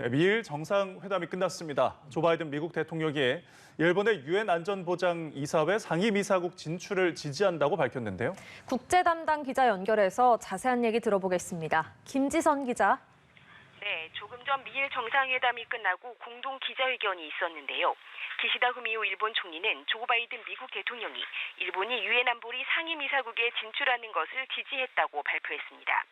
네, 미일 정상회담이 끝났습니다. 조 바이든 미국 대통령이 일본의 유엔 안전보장이사회 상임이사국 진출을 지지한다고 밝혔는데요. 국제 담당 기자 연결해서 자세한 얘기 들어보겠습니다. 김지선 기자. 네, 조금 전 미일 정상회담이 끝나고 공동 기자회견이 있었는데요. 기시다 후미오 일본 총리는 조 바이든 미국 대통령이 일본이 유엔 안보리 상임이사국에 진출하는 것을 지지했다고 발표했습니다.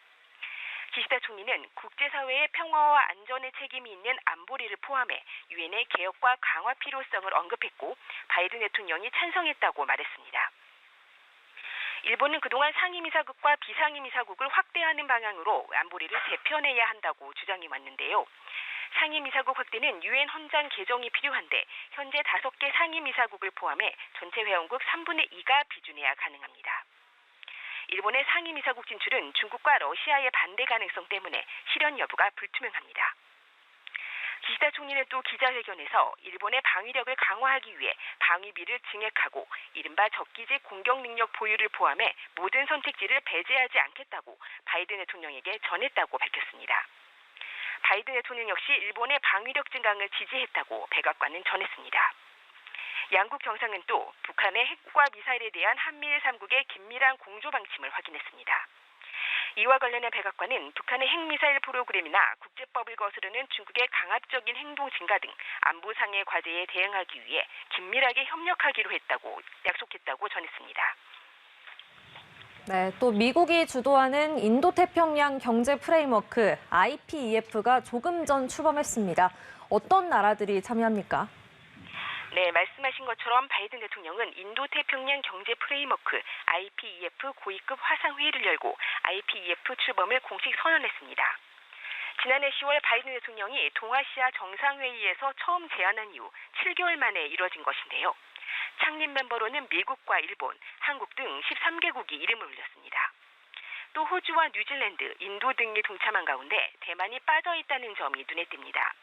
기시다 총리는 국제사회의 평화와 안전에 책임이 있는 안보리를 포함해 유엔의 개혁과 강화 필요성을 언급했고 바이든 대통령이 찬성했다고 말했습니다. 일본은 그동안 상임이사국과 비상임이사국을 확대하는 방향으로 안보리를 재편해야 한다고 주장해 왔는데요. 상임이사국 확대는 유엔 헌장 개정이 필요한데 현재 5개 상임이사국을 포함해 전체 회원국 3분의 2가 비준해야 가능합니다. 일본의 상임이사국 진출은 중국과 러시아의 반대 가능성 때문에 실현 여부가 불투명합니다. 기시다 총리는 또 기자회견에서 일본의 방위력을 강화하기 위해 방위비를 증액하고 이른바 적기제 공격 능력 보유를 포함해 모든 선택지를 배제하지 않겠다고 바이든 대통령에게 전했다고 밝혔습니다. 바이든 대통령 역시 일본의 방위력 증강을 지지했다고 백악관은 전했습니다. 양국 정상은 또 북한의 핵과 미사일에 대한 한미일 3국의 긴밀한 공조 방침을 확인했습니다. 이와 관련해 백악관은 북한의 핵미사일 프로그램이나 국제법을 거스르는 중국의 강압적인 행동 증가 등 안보상의 과제에 대응하기 위해 긴밀하게 협력하기로 약속했다고 전했습니다. 네, 또 미국이 주도하는 인도태평양 경제 프레임워크 IPEF가 조금 전 출범했습니다. 어떤 나라들이 참여합니까? 네, 말씀하신 것처럼 바이든 대통령은 인도태평양 경제 프레임워크 IPEF 고위급 화상회의를 열고 IPEF 출범을 공식 선언했습니다. 지난해 10월 바이든 대통령이 동아시아 정상회의에서 처음 제안한 이후 7개월 만에 이뤄진 것인데요. 창립 멤버로는 미국과 일본, 한국 등 13개국이 이름을 올렸습니다. 또 호주와 뉴질랜드, 인도 등이 동참한 가운데 대만이 빠져 있다는 점이 눈에 띕니다.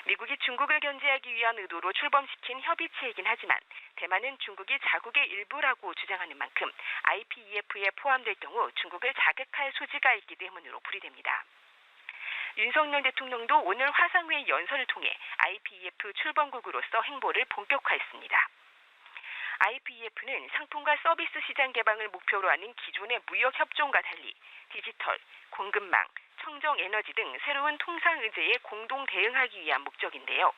미국이 중국을 견제하기 위한 의도로 출범시킨 협의체이긴 하지만 대만은 중국이 자국의 일부라고 주장하는 만큼 IPEF에 포함될 경우 중국을 자극할 소지가 있기 때문으로 풀이됩니다. 윤석열 대통령도 오늘 화상회의 연설을 통해 IPEF 출범국으로서 행보를 본격화했습니다. IPEF는 상품과 서비스 시장 개방을 목표로 하는 기존의 무역협정과 달리 디지털, 공급망, 청정에너지 등 새로운 통상 의제에 공동 대응하기 위한 목적인데요.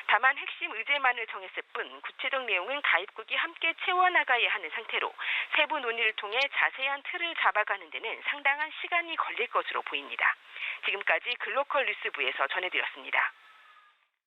다만 핵심 의제만을 정했을 뿐 구체적 내용은 가입국이 함께 채워나가야 하는 상태로 세부 논의를 통해 자세한 틀을 잡아가는 데는 상당한 시간이 걸릴 것으로 보입니다. 지금까지 글로컬 뉴스부에서 전해드렸습니다.